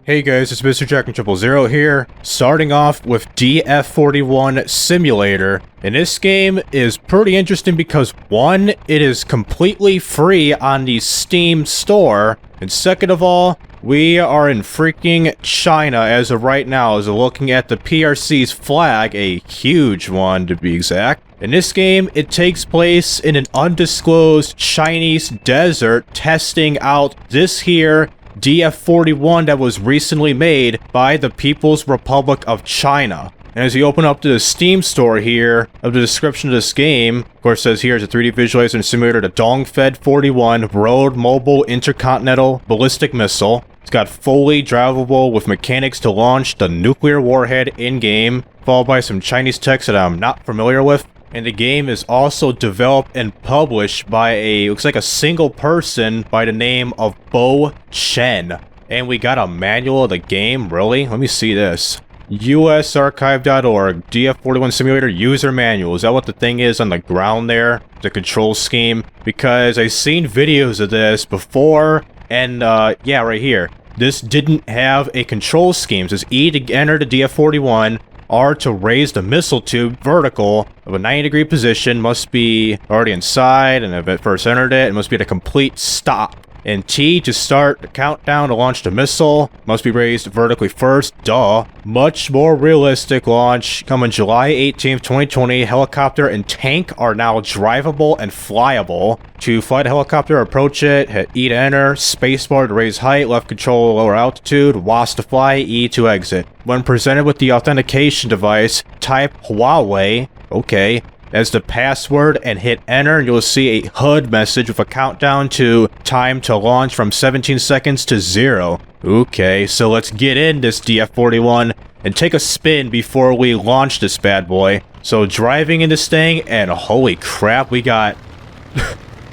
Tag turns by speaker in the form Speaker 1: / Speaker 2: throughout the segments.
Speaker 1: Hey guys, it's Mr. Jack and 000 here, starting off with DF-41 Simulator. And this game is pretty interesting because one, it is completely free on the Steam store, and second of all, we are in freaking China as of right now, as we're looking at the PRC's flag, a huge one to be exact. In this game, it takes place in an undisclosed Chinese desert, testing out this here DF-41 that was recently made by the People's Republic of China. And as you open up to the Steam store here, of the description of this game, of course it says here is a 3D visualizer and simulator, the Dongfeng DF-41 Road Mobile Intercontinental Ballistic Missile. It's got fully drivable with mechanics to launch the nuclear warhead in-game, followed by some Chinese text that I'm not familiar with. And the game is also developed and published by looks like a single person by the name of Bo Chen. And we got a manual of the game, really? Let me see this. usarchive.org, DF-41 Simulator User Manual. Is that what the thing is on the ground there? The control scheme? Because I've seen videos of this before, and yeah, right here. This didn't have a control scheme. It says E to enter the DF-41. R to raise the missile tube vertical of a 90-degree position, must be already inside, and if it first entered it, it must be at a complete stop. And T to start the countdown to launch the missile, must be raised vertically first, duh. Much more realistic launch, coming July 18th, 2020. Helicopter and tank are now drivable and flyable. To fly the helicopter, approach it, hit E to enter, spacebar to raise height, left control lower altitude, WASD to fly, E to exit. When presented with the authentication device, type Huawei, okay, as the password and hit enter, and you'll see a HUD message with a countdown to time to launch from 17 seconds to 0. Okay, so let's get in this DF-41 and take a spin before we launch this bad boy. So driving in this thing, and holy crap, we got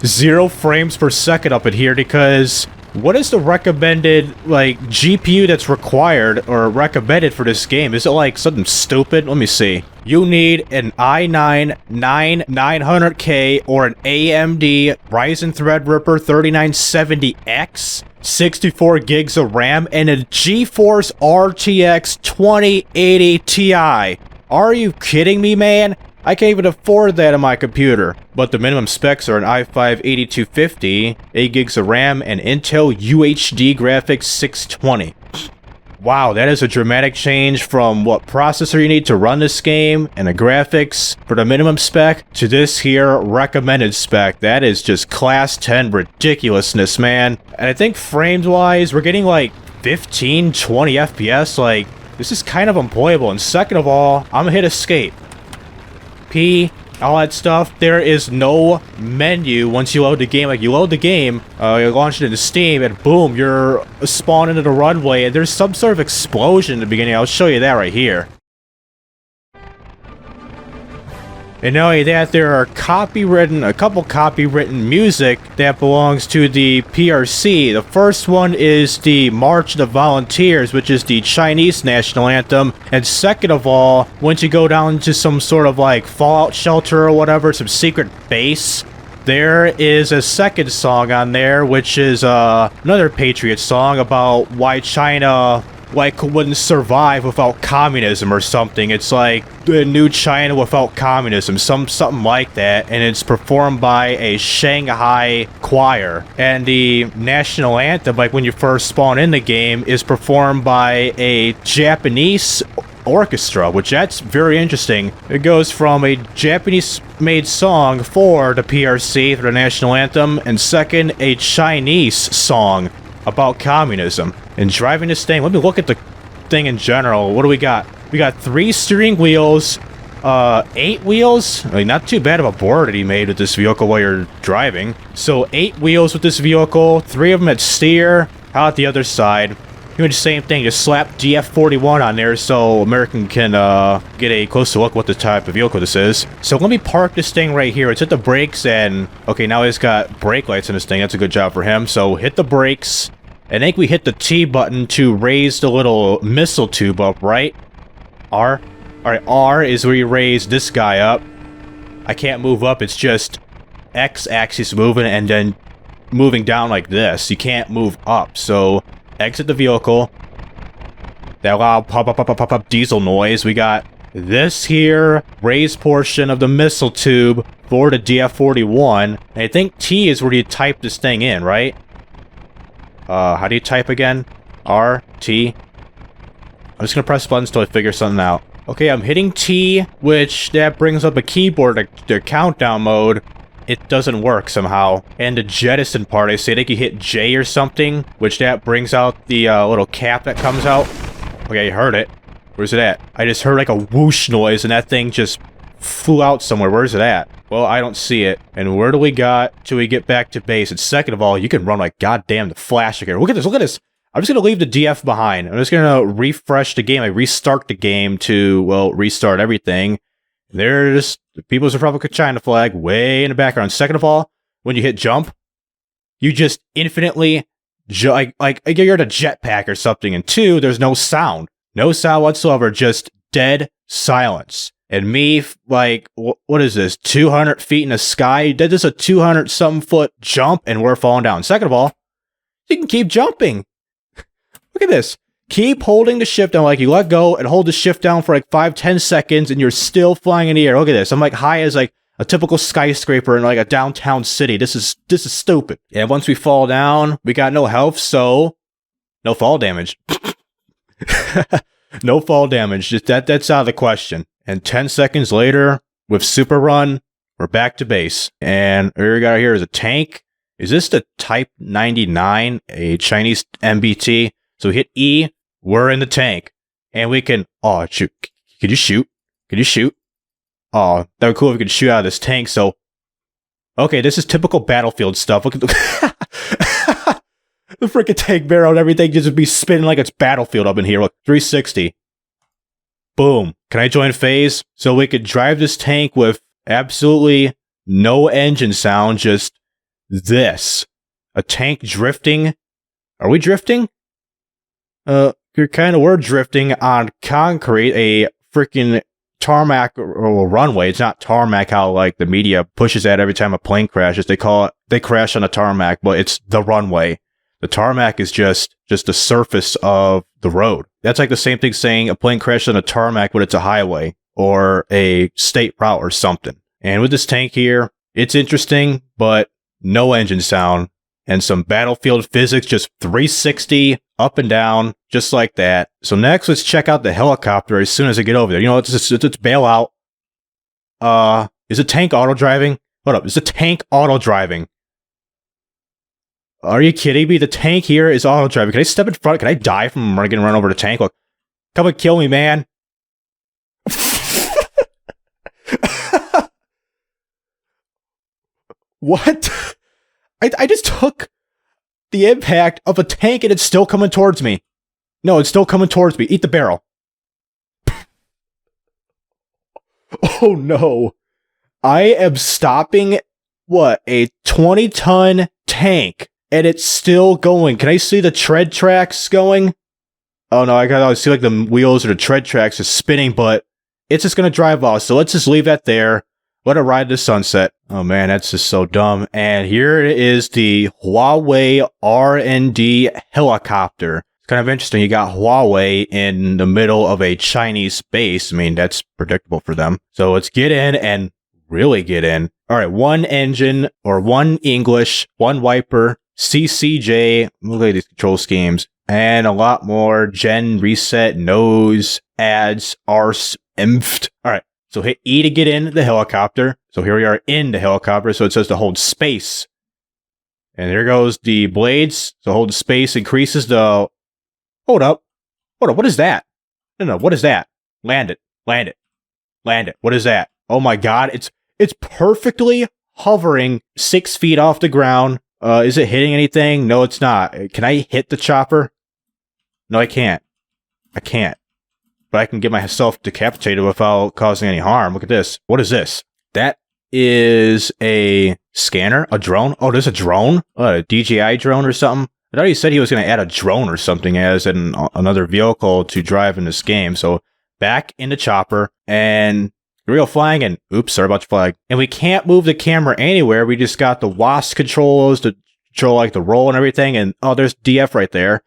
Speaker 1: 0 frames per second up in here, because what is the recommended, like, GPU that's required or recommended for this game? Is it like something stupid? Let me see. You need an i9-9900K or an AMD Ryzen Threadripper 3970X, 64 gigs of RAM, and a Geforce RTX 2080 Ti. Are you kidding me, man? I can't even afford that on my computer. But the minimum specs are an i5-8250, 8 gigs of RAM, and Intel UHD graphics 620. Wow, that is a dramatic change from what processor you need to run this game and the graphics for the minimum spec to this here recommended spec. That is just class 10 ridiculousness, man. And I think frames-wise, we're getting like 15, 20 FPS. Like, this is kind of unplayable. And second of all, I'm gonna hit escape. P, all that stuff. There is no menu once you load the game. Like, you load the game, you launch it into Steam, and boom, you're spawned into the runway, and there's some sort of explosion in the beginning. I'll show you that right here. And not only that, there are a couple copywritten music that belongs to the PRC. The first one is the March of the Volunteers, which is the Chinese national anthem. And second of all, once you go down to some sort of like fallout shelter or whatever, some secret base, there is a second song on there, which is another patriot song about why China wouldn't survive without communism or something. It's like the new China without communism, something like that, and it's performed by a Shanghai choir. And the national anthem, like when you first spawn in the game, is performed by a Japanese orchestra, which that's very interesting. It goes from a Japanese-made song for the PRC, for the national anthem, and second, a Chinese song about communism. And driving this thing, let me look at the thing in general. What do we got? We got 3 steering wheels, 8 wheels. I mean, not too bad of a board that he made with this vehicle while you're driving. So 8 wheels with this vehicle, 3 of them that steer. How about the other side? You do the same thing, just slap DF-41 on there so American can get a closer look what the type of vehicle this is. So let me park this thing right here. It's hit the brakes, and okay, now he's got brake lights in this thing. That's a good job for him. So hit the brakes. I think we hit the T button to raise the little missile tube up, right? R? Alright, R is where you raise this guy up. I can't move up, it's just X-axis moving and then moving down like this. You can't move up, so exit the vehicle, that loud pop diesel noise. We got this here raised portion of the missile tube for the DF-41. And I think T is where you type this thing in, right? How do you type again? R, T. I'm just gonna press buttons till I figure something out. Okay, I'm hitting T, which that brings up a keyboard, the countdown mode. It doesn't work somehow. And the jettison part, I think you hit J or something, which that brings out the little cap that comes out. Okay, you heard it. Where's it at? I just heard like a whoosh noise and that thing just flew out somewhere. Where's it at? Well, I don't see it. And where do we got till we get back to base? And second of all, you can run like goddamn the flash again. Look at this, look at this. I'm just gonna leave the DF behind. I'm just gonna refresh the game. I restart the game to, well, restart everything. There's the People's Republic of China flag way in the background. Second of all, when you hit jump, you just infinitely, like you're in a jetpack or something. And two, there's no sound. No sound whatsoever, just dead silence. And me, like, what is this, 200 feet in the sky? Did this a 200-something foot jump, and we're falling down. Second of all, you can keep jumping. Look at this. Keep holding the shift down, like you let go and hold the shift down for like 5-10 seconds and you're still flying in the air. Look at this. I'm like high as like a typical skyscraper in like a downtown city. This is stupid. And once we fall down, we got no health, so no fall damage. No fall damage. Just that's out of the question. And 10 seconds later, with super run, we're back to base. And here we got here is a tank. Is this the Type 99, a Chinese MBT? So hit E. We're in the tank, and we can, oh, shoot. Could you shoot? Could you shoot? Oh, that would be cool if we could shoot out of this tank, so. Okay, this is typical Battlefield stuff. Look at the, the freaking tank barrel and everything just would be spinning like it's Battlefield up in here. Look, 360. Boom. Can I join phase? So we could drive this tank with absolutely no engine sound, just this. A tank drifting. Are we drifting? You're kind of, we're drifting on concrete, a freaking tarmac or runway. It's not tarmac how like the media pushes that every time a plane crashes. They call it, they crash on a tarmac, but it's the runway. The tarmac is just the surface of the road. That's like the same thing saying a plane crashed on a tarmac, but it's a highway or a state route or something. And with this tank here, it's interesting, but no engine sound. And some Battlefield physics, just 360 up and down, just like that. So next, let's check out the helicopter as soon as I get over there. You know, let's bail out. Is the tank auto-driving? Hold up, is the tank auto-driving? Are you kidding me? The tank here is auto-driving. Can I step in front? Can I die from getting run over the tank? Look, come and kill me, man. What? I just took the impact of a tank and it's still coming towards me. No, it's still coming towards me. Eat the barrel. Oh no. I am stopping, what, a 20-ton tank and it's still going. Can I see the tread tracks going? Oh no, I gotta see like the wheels or the tread tracks are spinning, but it's just gonna drive off. So let's just leave that there. Let it ride to sunset. Oh man, that's just so dumb. And here is the Huawei R&D helicopter. It's kind of interesting. You got Huawei in the middle of a Chinese base. I mean, that's predictable for them. So let's get in and really get in. All right, one engine or one English, one wiper, CCJ. Look at these control schemes. And a lot more. Gen, reset, nose, ads, arse, infed. All right. So hit E to get in the helicopter. So here we are in the helicopter. So it says to hold space. And there goes the blades. So hold space increases the... Hold up. Hold up. What is that? No, what is that? Land it. Land it. Land it. What is that? Oh my god. It's perfectly hovering 6 feet off the ground. Is it hitting anything? No, it's not. Can I hit the chopper? No, I can't. I can't. But I can get myself decapitated without causing any harm. Look at this. What is this? That is a scanner? A drone? Oh, there's a drone? A DJI drone or something? I thought he said he was going to add a drone or something as another vehicle to drive in this game. So back in the chopper and here we go flying and oops, sorry about the flag. And we can't move the camera anywhere. We just got the WASD controls to control like the roll and everything. And oh, there's DF right there.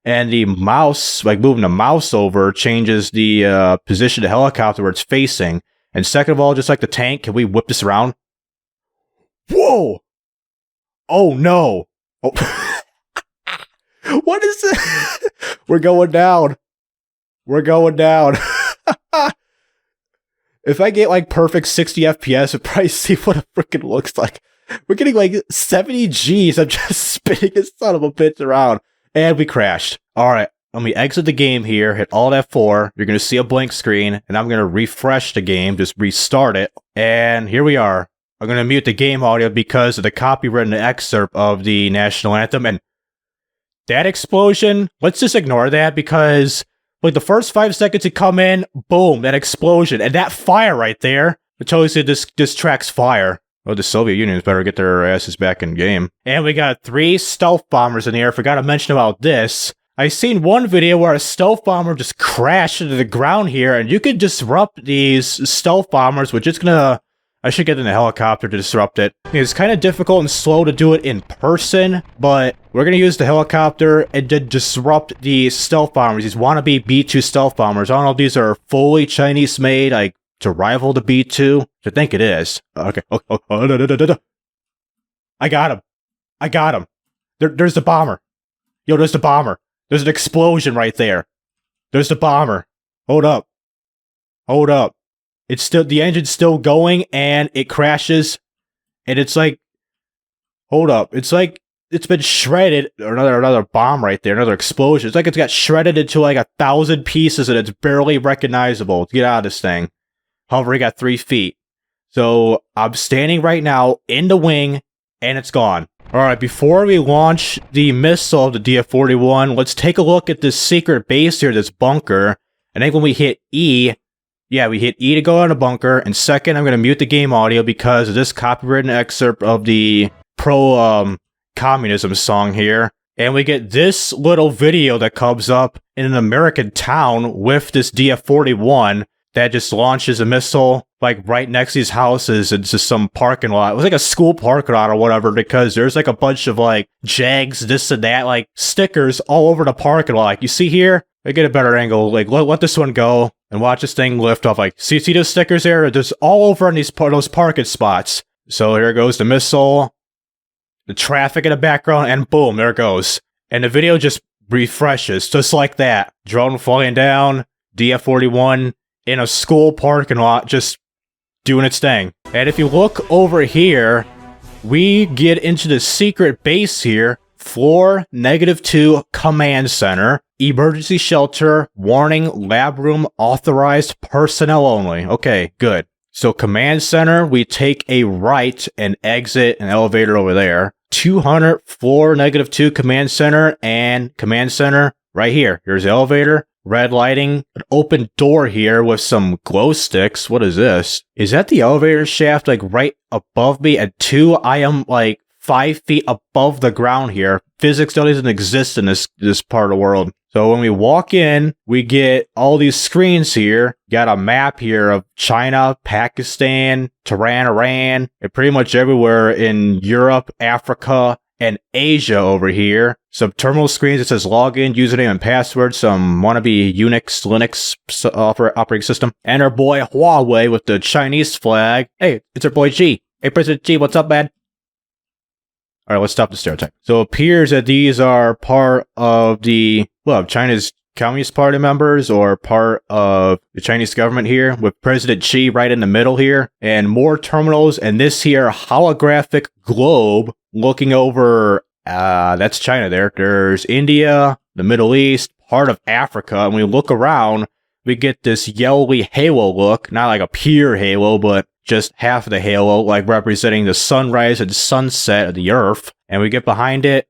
Speaker 1: And the mouse, like moving the mouse over, changes the position of the helicopter where it's facing. And second of all, just like the tank, can we whip this around? Whoa! Oh no! Oh. What is this? We're going down. We're going down. If I get like perfect 60 FPS, you'll probably see what it freaking looks like. We're getting like 70 Gs. I'm just spinning this son of a bitch around. And we crashed. Alright, let me exit the game here, hit Alt F4. You're going to see a blank screen, and I'm going to refresh the game, just restart it. And here we are. I'm going to mute the game audio because of the copyrighted excerpt of the national anthem. And that explosion, let's just ignore that because like the first 5 seconds it come in, boom, that explosion. And that fire right there, it tells you this track's fire. Oh, the Soviet Union better get their asses back in game. And we got 3 stealth bombers in the air. Forgot to mention about this. I seen one video where a stealth bomber just crashed into the ground here, and you could disrupt these stealth bombers, which is gonna... I should get in a helicopter to disrupt it. It's kind of difficult and slow to do it in person, but we're gonna use the helicopter and to disrupt the stealth bombers. These wannabe B-2 stealth bombers. I don't know if these are fully Chinese made, like, to rival the B-2. I think it is. Okay. I got him. I got him. There's the bomber. Yo, there's the bomber. There's an explosion right there. There's the bomber. Hold up. Hold up. It's still, the engine's still going and it crashes. And it's like, hold up. It's like, it's been shredded. Or another bomb right there. Another explosion. It's like it's got shredded into like 1,000 pieces and it's barely recognizable. Get out of this thing. Hovering at 3 feet. So I'm standing right now in the wing, and it's gone. Alright, before we launch the missile of the DF-41, let's take a look at this secret base here, this bunker. I think when we hit E, yeah, we hit E to go on a bunker, and second, I'm going to mute the game audio because of this copyrighted excerpt of the pro-communism song here. And we get this little video that comes up in an American town with this DF-41. That just launches a missile, like, right next to these houses. It's just some parking lot. It was like a school parking lot or whatever, because there's, like, a bunch of, like, Jags, this and that, like, stickers all over the parking lot. Like, you see here? I get a better angle. Like, let this one go and watch this thing lift off. Like, see those stickers there? There's all over in those parking spots. So here goes the missile, the traffic in the background, and boom, there it goes. And the video just refreshes, just like that. Drone flying down, DF-41, in a school parking lot, just doing its thing. And if you look over here, we get into the secret base here. Floor -2 command center. Emergency shelter. Warning, lab room authorized personnel only. Okay, good. So command center, we take a right and exit an elevator over there. 200 floor -2 command center, and command center right here. Here's the elevator. Red lighting, an open door here with some glow sticks. What is this? Is that the elevator shaft, like, right above me? At 2, I am, like, 5 feet above the ground here. Physics doesn't exist in this part of the world. So when we walk in, we get all these screens here. Got a map here of China, Pakistan, Tehran, Iran, and pretty much everywhere in Europe, Africa, and Asia over here. Some terminal screens that says login, username, and password. Some wannabe Unix, Linux operating system. And our boy Huawei with the Chinese flag. Hey, it's our boy G. Hey, President G, what's up, man? Alright, let's stop the stereotype. So it appears that these are part of the, well, China's Communist Party members or part of the Chinese government here with President Xi right in the middle here. And more terminals and this here holographic globe looking over, that's China there. There's India, the Middle East, part of Africa. And when we look around, we get this yellowy halo look. Not like a pure halo, but just half of the halo, like representing the sunrise and sunset of the Earth. And we get behind it,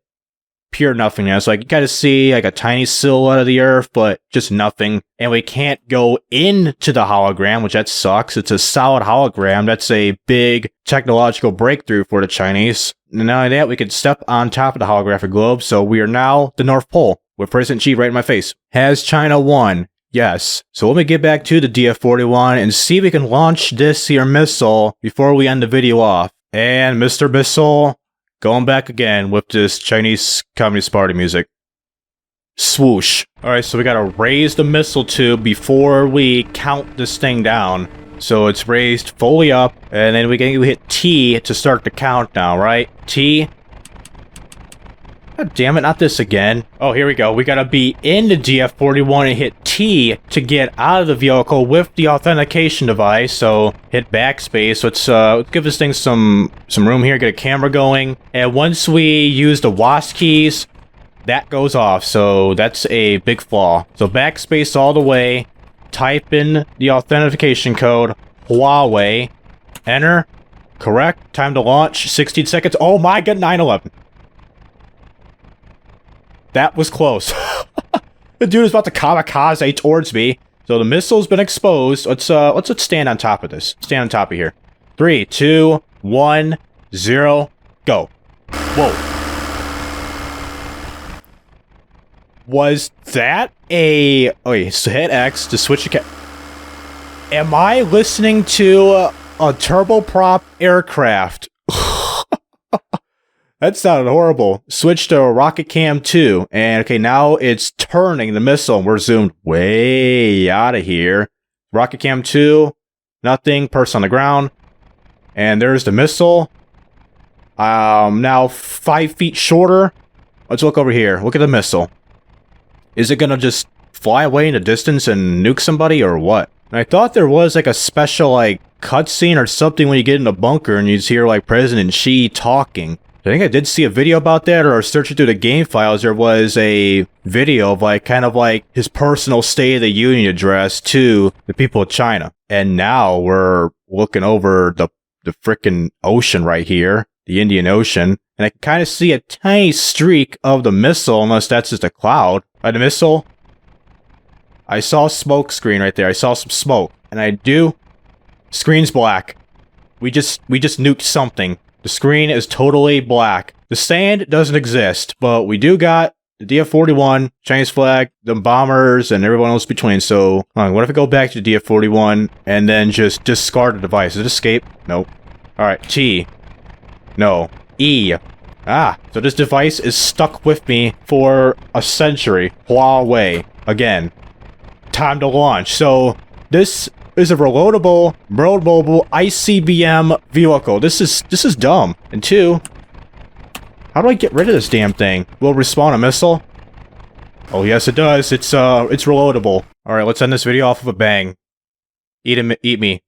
Speaker 1: pure nothingness. Like, you gotta see like a tiny silhouette of the Earth, but just nothing. And we can't go into the hologram, which that sucks. It's a solid hologram. That's a big technological breakthrough for the Chinese. And not only that, we can step on top of the holographic globe. So we are now the North Pole with President Xi right in my face. Has China won? Yes. So let me get back to the DF-41 and see if we can launch this here missile before we end the video off. And Mr. Missile, going back again with this Chinese Communist Party music. Swoosh. Alright, so we gotta raise the missile tube before we count this thing down. So it's raised fully up, and then we can hit T to start the countdown, right? T. God damn it, not this again. Oh, here we go. We gotta be in the DF-41 and hit T to get out of the vehicle with the authentication device. So hit backspace. Let's give this thing some room here, get a camera going. And once we use the WASD keys, that goes off. So that's a big flaw. So backspace all the way. Type in the authentication code, Huawei. Enter. Correct. Time to launch, 16 seconds. Oh my god, 9/11. That was close. The dude is about to kamikaze towards me. So the missile's been exposed. Let's stand on top of this. Stand on top of here. 3, 2, 1, 0, go. Whoa. Was that a... Okay, so hit X to switch the Am I listening to a turboprop aircraft? That sounded horrible. Switch to Rocket Cam 2. And okay, now it's turning the missile. And we're zoomed way out of here. Rocket Cam 2. Nothing. Person on the ground. And there's the missile. Now 5 feet shorter. Let's look over here. Look at the missile. Is it gonna just fly away in the distance and nuke somebody or what? And I thought there was like a special like cutscene or something when you get in a bunker and you just hear like President Xi talking. I think I did see a video about that, or searching through the game files, there was a video of like kind of like his personal State of the Union address to the people of China. And now we're looking over the frickin' ocean right here, the Indian Ocean, and I can kind of see a tiny streak of the missile, unless that's just a cloud. The missile, I saw smoke screen right there. I saw some smoke, and I do. Screen's black. We just nuked something. The screen is totally black. The sand doesn't exist, but we do got the DF-41, Chinese flag, the bombers, and everyone else between. So, what if I go back to the DF-41 and then just discard the device? Is it escape? Nope. Alright, T. No. E. So this device is stuck with me for a century. Huawei. Again. Time to launch. So, this is a reloadable, world mobile ICBM vehicle. This is dumb. And 2, how do I get rid of this damn thing? Will it respawn a missile? Oh yes it does. It's reloadable. Alright, let's end this video off of a bang. Eat me.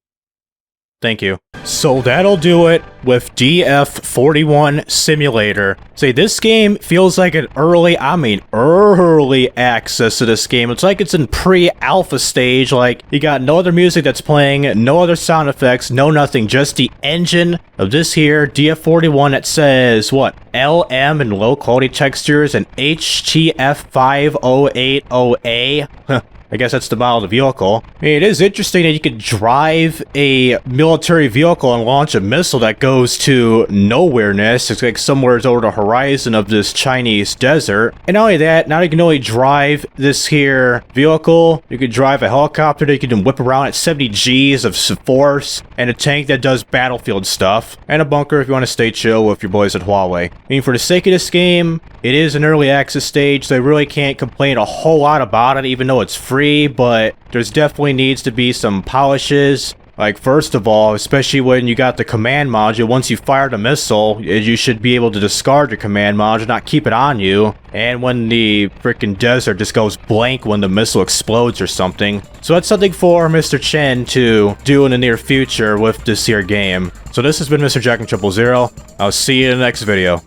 Speaker 1: Thank you. So that'll do it with DF-41 Simulator. Say, this game feels like an early access to this game. It's like it's in pre-alpha stage, like you got no other music that's playing, no other sound effects, no nothing, just the engine of this here DF-41 that says, what, LM and low quality textures and HTF5080A. I guess that's the model of the vehicle. I mean, it is interesting that you could drive a military vehicle and launch a missile that goes to nowhereness. It's like somewhere over the horizon of this Chinese desert. And not only that, now you can only drive this here vehicle. You could drive a helicopter that you can whip around at 70 Gs of force, and a tank that does battlefield stuff, and a bunker if you want to stay chill with your boys at Huawei. I mean, for the sake of this game, it is an early access stage, so I really can't complain a whole lot about it, even though it's free. But there's definitely needs to be some polishes. Like, first of all, especially when you got the command module, once you fire the missile, you should be able to discard your command module, not keep it on you. And when the freaking desert just goes blank when the missile explodes or something. So that's something for Mr. Chen to do in the near future with this here game. So this has been Mr. Jack and 000. I'll see you in the next video.